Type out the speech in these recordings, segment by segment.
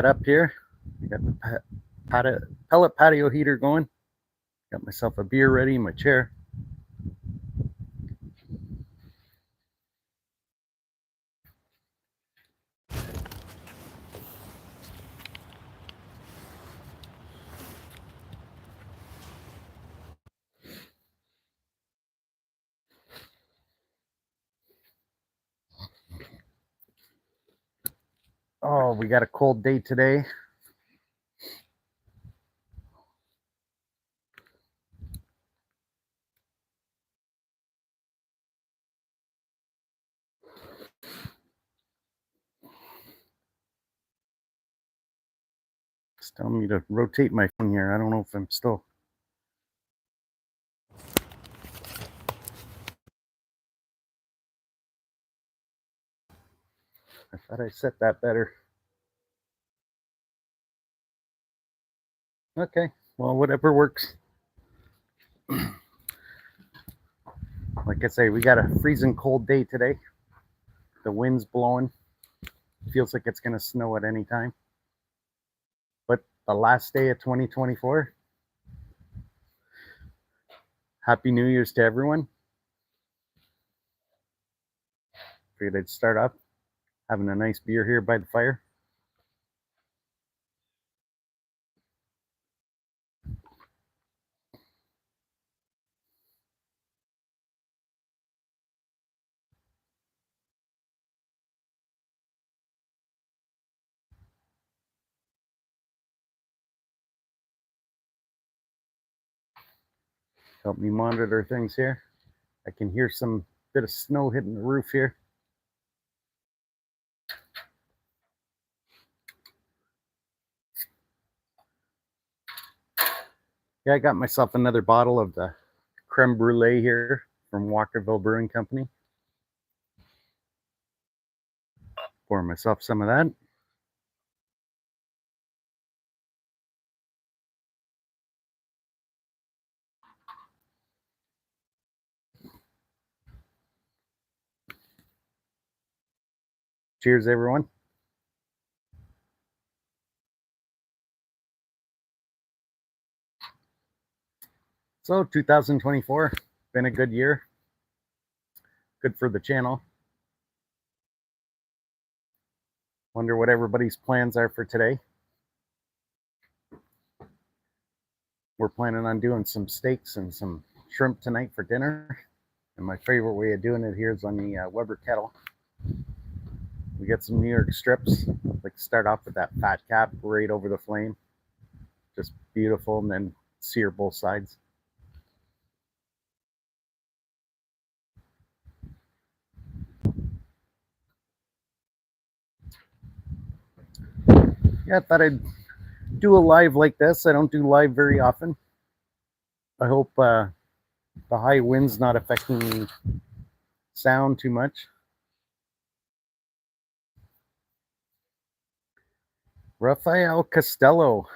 up here. I got the pellet patio heater going. Got myself a beer ready in my chair. Oh, we got a cold day today. It's telling me to rotate my phone here. I don't know if I'm still. I thought I set that better. Okay, well, whatever works. Like I say, we got a freezing cold day today. The wind's blowing. Feels like it's going to snow at any time. But the last day of 2024. Happy New Year's to everyone. Figured I'd start off having a nice beer here by the fire. Help me monitor things here. I can hear some bit of snow hitting the roof here. Yeah, I got myself another bottle of the creme brulee here from Walkerville Brewing Company. Pour myself some of that. Cheers, everyone. So 2024, been a good year. Good for the channel. Wonder what everybody's plans are for today. We're planning on doing some steaks and some shrimp tonight for dinner. And my favorite way of doing it here is on the Weber kettle. We got some New York strips. Like start off with that fat cap right over the flame. Just beautiful, and then sear both sides. Yeah, I thought I'd do a live like this. I don't do live very often. I hope the high wind's not affecting the sound too much. Rafael Costello.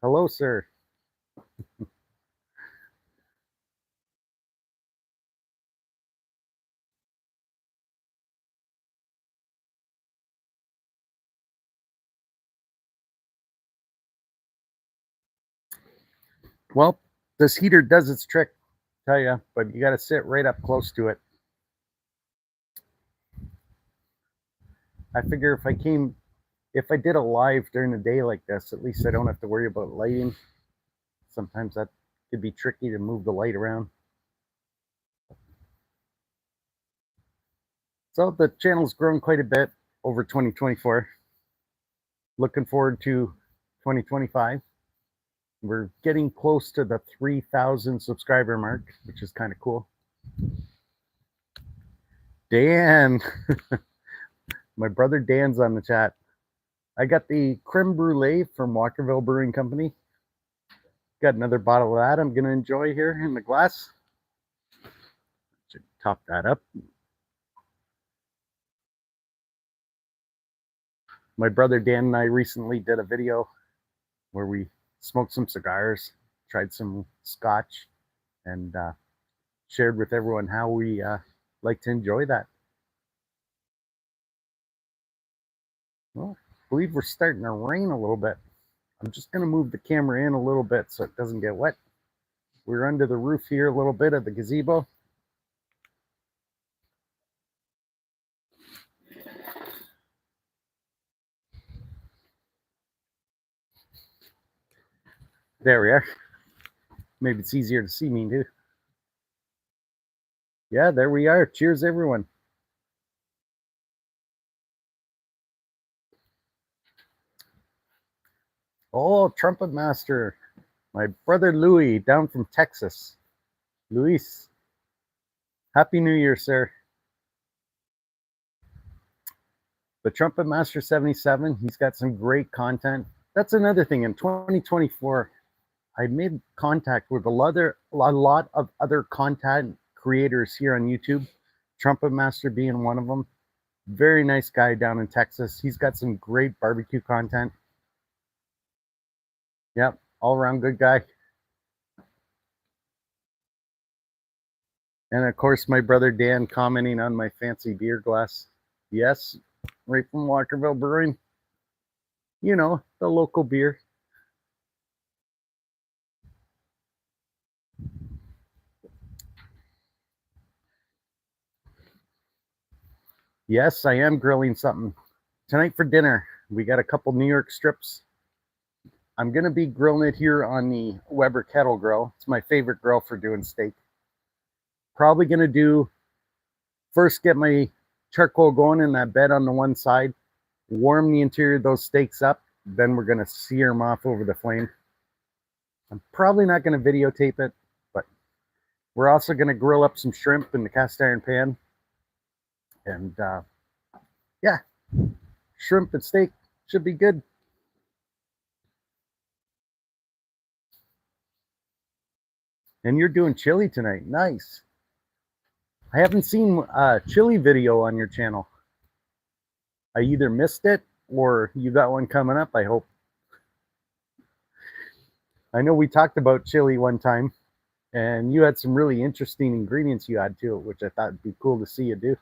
Hello, sir. Well, this heater does its trick, tell you, but you got to sit right up close to it. I figure if I did a live during the day like this, at least I don't have to worry about lighting. Sometimes that could be tricky to move the light around. So the channel's grown quite a bit over 2024. Looking forward to 2025. We're getting close to the 3,000 subscriber mark, which is kind of cool. Dan, my brother Dan's on the chat. I got the creme brulee from Walkerville Brewing Company. Got another bottle of that I'm going to enjoy here in the glass. Should top that up. My brother Dan and I recently did a video where we smoked some cigars, tried some scotch, and shared with everyone how we like to enjoy that. Well, believe we're starting to rain a little bit. I'm just going to move the camera in a little bit so it doesn't get wet. We're under the roof here a little bit of the gazebo. There we are. Maybe it's easier to see me too. Yeah, there we are. Cheers, everyone. Oh, Trumpet Master. My brother Louis down from Texas. Luis, Happy New Year, sir. The Trumpet Master 77, he's got some great content. That's another thing. In 2024, I made contact with a lot of other content creators here on YouTube. Trumpet Master being one of them. Very nice guy down in Texas. He's got some great barbecue content. Yep, all around good guy. And of course, my brother Dan commenting on my fancy beer glass. Yes, right from Walkerville Brewing. You know, the local beer. Yes, I am grilling something. Tonight for dinner, we got a couple New York strips. I'm going to be grilling it here on the Weber Kettle Grill. It's my favorite grill for doing steak. Probably going to do, first get my charcoal going in that bed on the one side, warm the interior of those steaks up, then we're going to sear them off over the flame. I'm probably not going to videotape it, but we're also going to grill up some shrimp in the cast iron pan. And yeah, shrimp and steak should be good. And you're doing chili tonight. Nice. I haven't seen a chili video on your channel. I either missed it or you got one coming up, I hope. I know we talked about chili one time, and you had some really interesting ingredients you add to it, which I thought would be cool to see you do.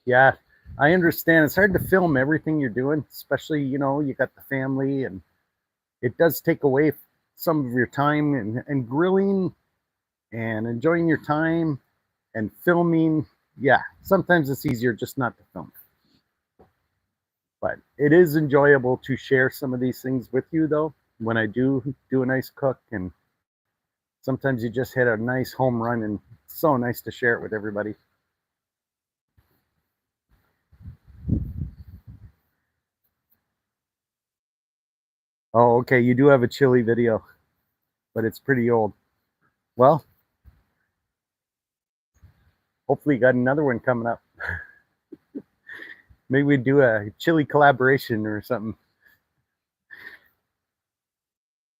Yeah, I understand. It's hard to film everything you're doing, especially, you know, you got the family, and it does take away some of your time, and grilling and enjoying your time and filming. Yeah, sometimes it's easier just not to film. But it is enjoyable to share some of these things with you, though, when I do a nice cook. And sometimes you just hit a nice home run, and it's so nice to share it with everybody. Oh, okay, you do have a chili video, but it's pretty old. Well, hopefully you got another one coming up. Maybe we'd do a chili collaboration or something.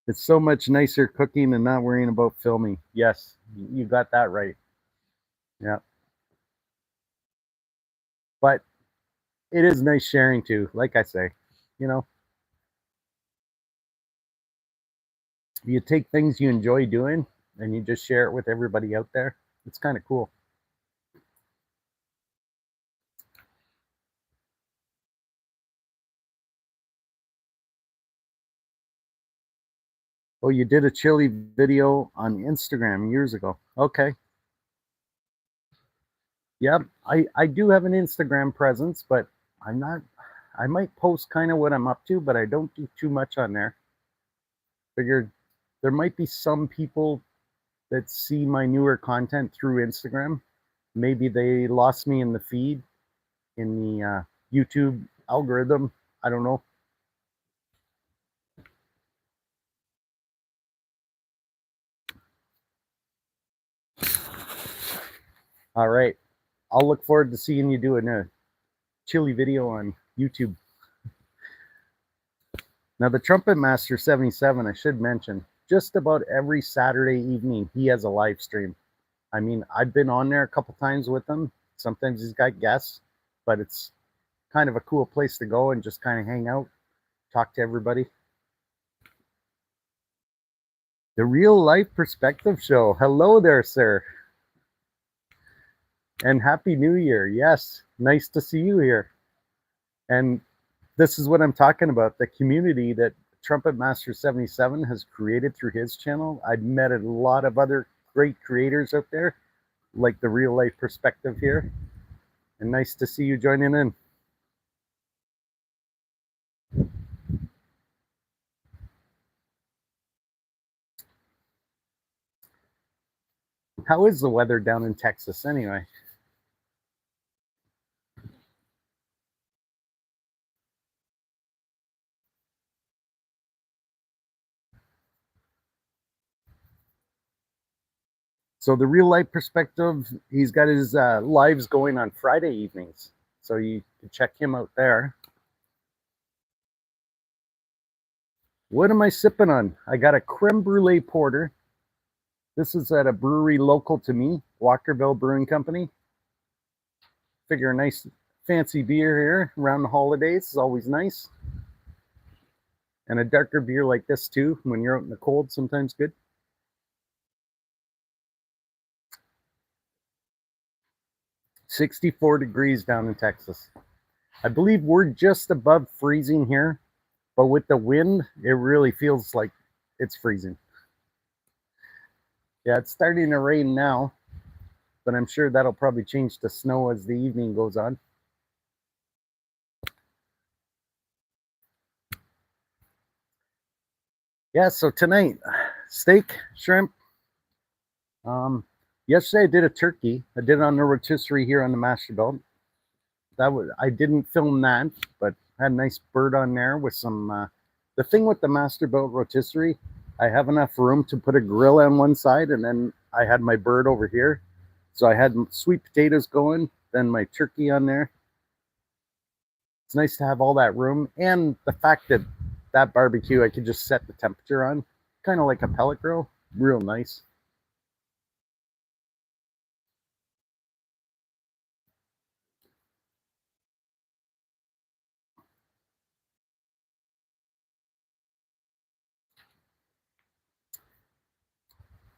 It's so much nicer cooking and not worrying about filming. Yes, you got that right. Yeah. But it is nice sharing too, like I say. You know, you take things you enjoy doing and you just share it with everybody out there. It's kind of cool. Oh, you did a chili video on Instagram years ago. Okay. Yep. I do have an Instagram presence, but I'm not, I might post kind of what I'm up to, but I don't do too much on there. Figured there might be some people that see my newer content through Instagram. Maybe they lost me in the feed, in the YouTube algorithm. I don't know. All right. I'll look forward to seeing you doing a chili video on YouTube. Now, the Trumpet Master 77, I should mention, just about every Saturday evening, he has a live stream. I mean, I've been on there a couple times with him. Sometimes he's got guests, but it's kind of a cool place to go and just kind of hang out, talk to everybody. The Real Life Perspective Show. Hello there, sir. And Happy New Year. Yes, nice to see you here. And this is what I'm talking about, the community that Trumpet Master 77 has created through his channel. I've met a lot of other great creators out there, like the Real Life Perspective here. And nice to see you joining in. How is the weather down in Texas anyway? So the Real Life Perspective, he's got his lives going on Friday evenings. So you can check him out there. What am I sipping on? I got a creme brulee porter. This is at a brewery local to me, Walkerville Brewing Company. Figure a nice fancy beer here around the holidays is always nice. And a darker beer like this too, when you're out in the cold, sometimes good. "64 degrees down in Texas. I believe we're just above freezing here, but with the wind, it really feels like it's freezing. Yeah, it's starting to rain now, but I'm sure that'll probably change to snow as the evening goes on. Yeah, so tonight, steak, shrimp. Yesterday I did a turkey. I did it on the rotisserie here on the master belt. I didn't film that, but I had a nice bird on there with some. The thing with the master belt rotisserie, I have enough room to put a grill on one side, and then I had my bird over here. So I had sweet potatoes going, then my turkey on there. It's nice to have all that room, and the fact that that barbecue I could just set the temperature on, kind of like a pellet grill, real nice.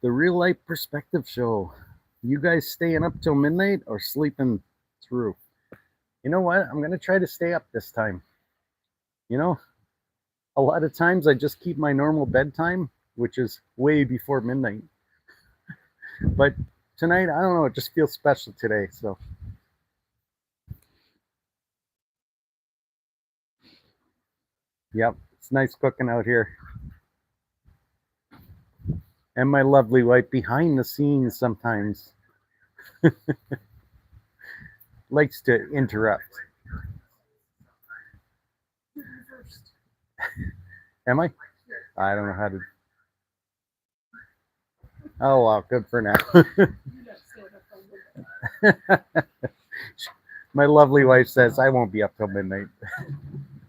The Real Life Perspective Show. You guys staying up till midnight or sleeping through? You know what? I'm gonna try to stay up this time. You know, a lot of times I just keep my normal bedtime, which is way before midnight. But tonight, I don't know, it just feels special today. So, yep, it's nice cooking out here. And my lovely wife behind the scenes sometimes likes to interrupt. Am I? I don't know how to. Oh, well, good for now. My lovely wife says I won't be up till midnight.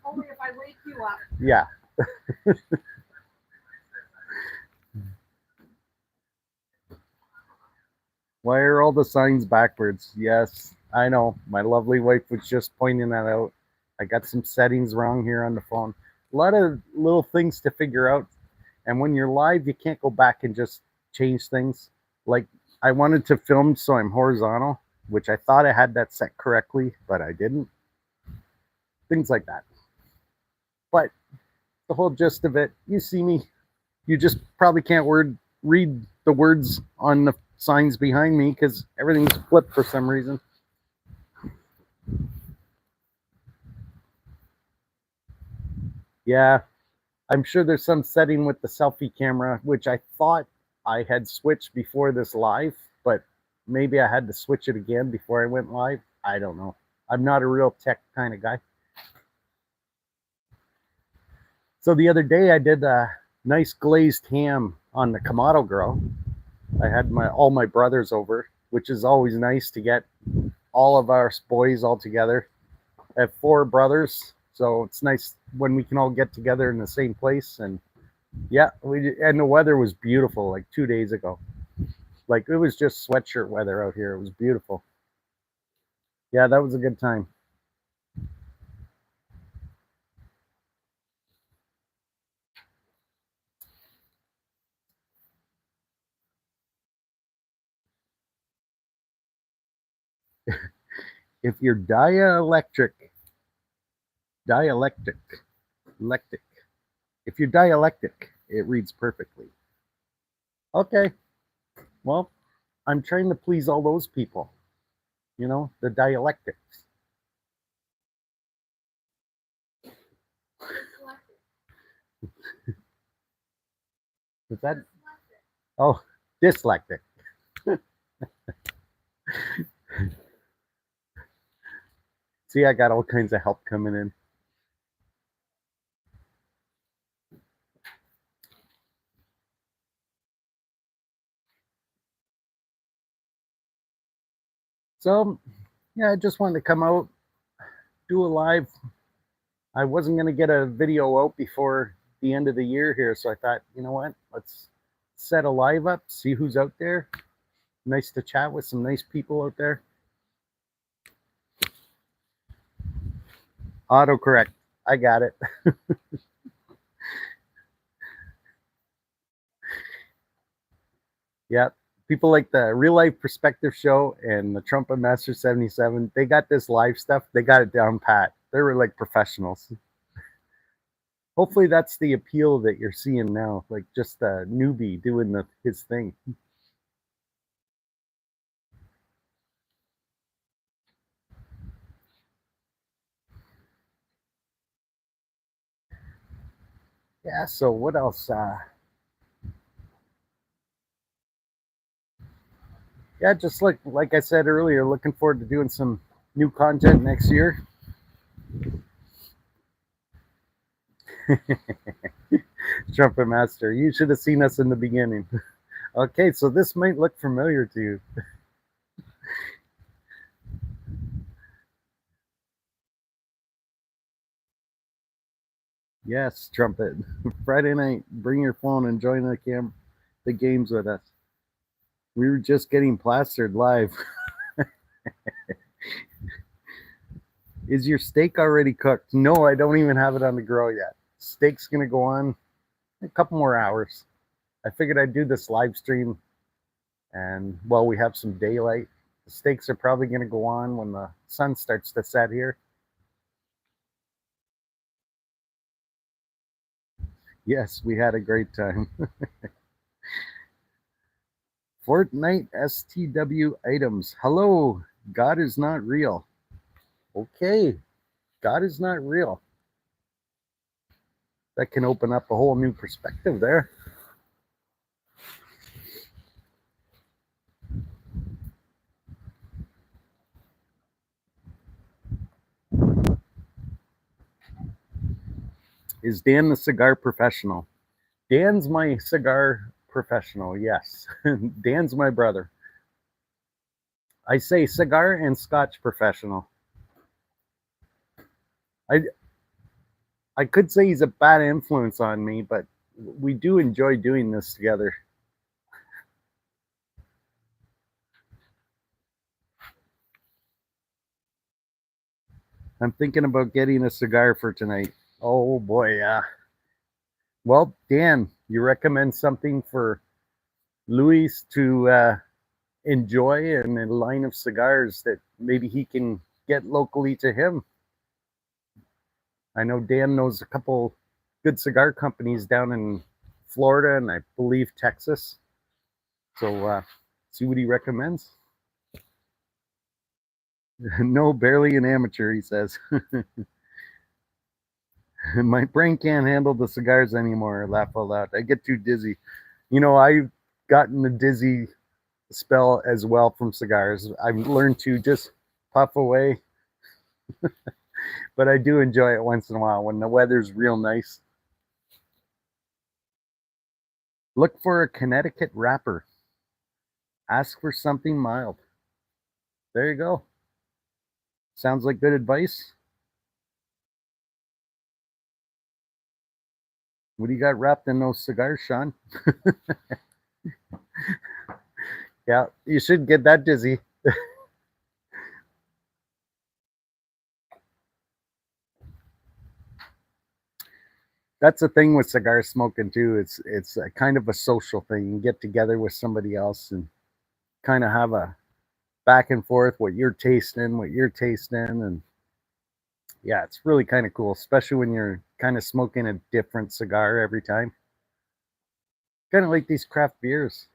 Only if I wake you up. Yeah. Why are all the signs backwards? Yes, I know. My lovely wife was just pointing that out. I got some settings wrong here on the phone. A lot of little things to figure out. And when you're live, you can't go back and just change things. Like I wanted to film so I'm horizontal, which I thought I had that set correctly, but I didn't. Things like that. But the whole gist of it, you see me, you just probably can't read the words on the signs behind me because everything's flipped for some reason. Yeah, I'm sure there's some setting with the selfie camera, which I thought I had switched before this live, but maybe I had to switch it again before I went live. I don't know. I'm not a real tech kind of guy. So the other day I did a nice glazed ham on the Kamado grill. I had all my brothers over, which is always nice to get all of our boys all together. I have four brothers, so it's nice when we can all get together in the same place. And yeah, and the weather was beautiful like 2 days ago. Like it was just sweatshirt weather out here. It was beautiful. Yeah, that was a good time. if you're dialectic, lectic, if you're dialectic, it reads perfectly. Okay, well, I'm trying to please all those people, the dialectics. Is that? Oh, dyslectic. See, I got all kinds of help coming in. So, yeah, I just wanted to come out, do a live. I wasn't going to get a video out before the end of the year here, so I thought, you know what? Let's set a live up, see who's out there. Nice to chat with some nice people out there. Autocorrect. I got it. Yeah. People like the Real Life Perspective Show and the Trumpet Master 77, they got this live stuff. They got it down pat. They're like professionals. Hopefully that's the appeal that you're seeing now, like just a newbie doing his thing. Yeah, so what else? Yeah, just like I said earlier, looking forward to doing some new content next year. Trumpet Master, you should have seen us in the beginning. Okay, so this might look familiar to you. Yes, Trumpet. Friday night, bring your phone and join the games with us. We were just getting plastered live. Is your steak already cooked? No, I don't even have it on the grill yet. Steak's gonna go on a couple more hours. I figured I'd do this live stream, and while we have some daylight, the steaks are probably gonna go on when the sun starts to set here. Yes, we had a great time. Fortnite STW items. Hello, God is not real. Okay, God is not real. That can open up a whole new perspective there. Is Dan the cigar professional? Dan's my cigar professional, yes. Dan's my brother. I say cigar and scotch professional. I I could say he's a bad influence on me, but we do enjoy doing this together. I'm thinking about getting a cigar for tonight. Oh boy, yeah. Well, Dan, you recommend something for Luis to enjoy and a line of cigars that maybe he can get locally to him. I know Dan knows a couple good cigar companies down in Florida and I believe Texas. So see what he recommends. No, barely an amateur, he says. My brain can't handle the cigars anymore. I laugh out loud. I get too dizzy. I've gotten the dizzy spell as well from cigars. I've learned to just puff away, but I do enjoy it once in a while when the weather's real nice. Look for a Connecticut wrapper. Ask for something mild. There you go. Sounds like good advice. What do you got wrapped in those cigars, Sean? Yeah, you should get that dizzy. That's the thing with cigar smoking too. It's a kind of a social thing. You get together with somebody else and kind of have a back and forth what you're tasting, and yeah, it's really kind of cool, especially when you're kind of smoking a different cigar every time. Kind of like these craft beers,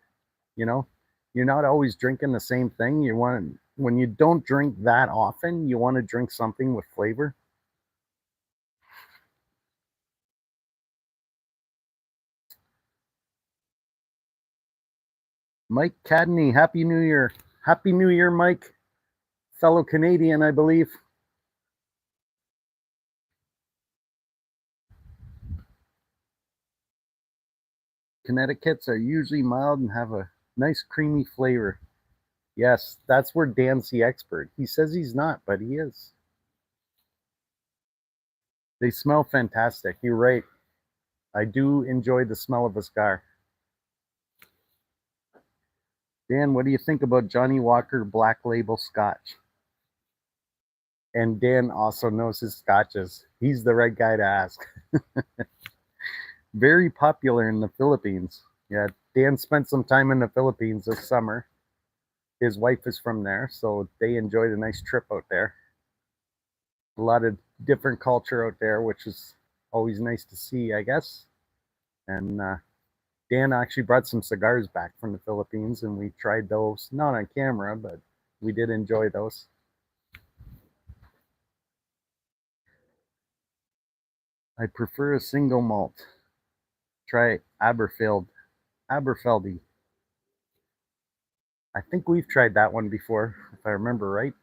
you know, you're not always drinking the same thing. You want when you don't drink that often, you want to drink something with flavor. Mike Cadney, Happy New Year. Happy New Year, Mike. Fellow Canadian, I believe. Connecticut's are usually mild and have a nice creamy flavor. Yes, that's where Dan's the expert. He says he's not, but he is. They smell fantastic. You're right. I do enjoy the smell of a cigar. Dan, what do you think about Johnny Walker Black Label Scotch? And Dan also knows his scotches. He's the right guy to ask. Very popular in the Philippines. Yeah, Dan spent some time in the Philippines this summer. His wife is from there, so they enjoyed a nice trip out there. A lot of different culture out there, which is always nice to see, I guess. And Dan actually brought some cigars back from the Philippines, and we tried those. Not on camera, but we did enjoy those. I prefer a single malt. Try Aberfeldy. I think we've tried that one before, if I remember right.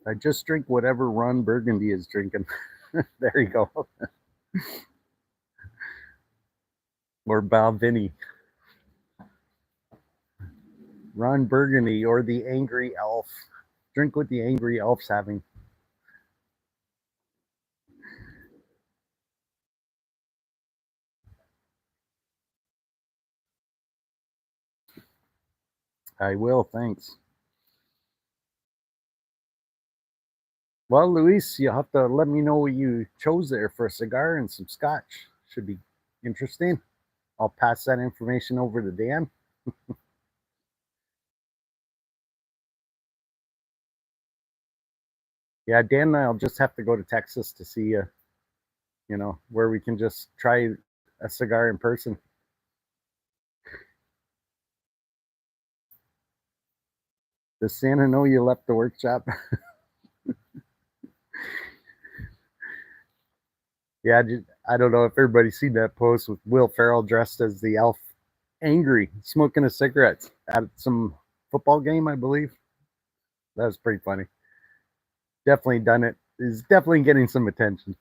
I just drink whatever Ron Burgundy is drinking. There you go. Or Balvenie. Ron Burgundy or the Angry Elf. Drink what the Angry Elf's having. I will, thanks. Well, Luis, you'll have to let me know what you chose there for a cigar and some scotch. Should be interesting. I'll pass that information over to Dan. Yeah, Dan and I'll just have to go to Texas to see where we can just try a cigar in person. Does Santa know you left the workshop? Yeah, I don't know if everybody's seen that post with Will Ferrell dressed as the elf, angry, smoking a cigarette at some football game, I believe. That was pretty funny. Definitely done it. Is definitely getting some attention.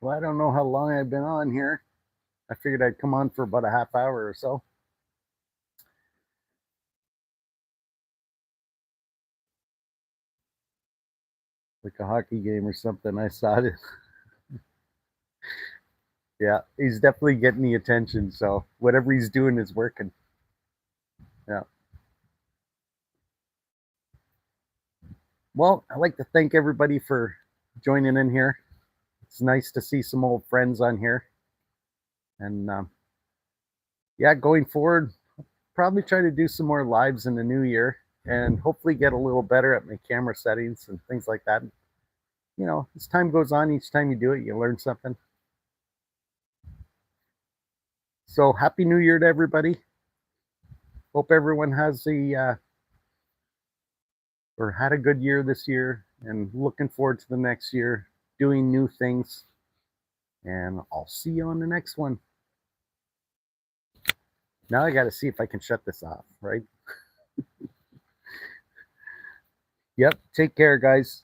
Well, I don't know how long I've been on here. I figured I'd come on for about a half hour or so. Like a hockey game or something. I saw it. Yeah, he's definitely getting the attention. So whatever he's doing is working. Yeah. Well, I'd like to thank everybody for joining in here. It's nice to see some old friends on here. And yeah, going forward, probably try to do some more lives in the new year and hopefully get a little better at my camera settings and things like that. As time goes on, each time you do it, you learn something. So happy new year to everybody. Hope everyone has or had a good year this year and looking forward to the next year, doing new things. And I'll see you on the next one. Now I got to see if I can shut this off, right? Yep. Take care, guys.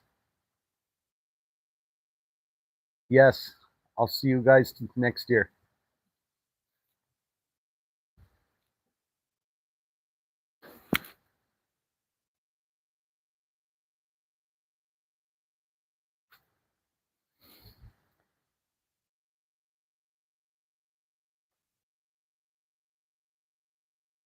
Yes. I'll see you guys next year.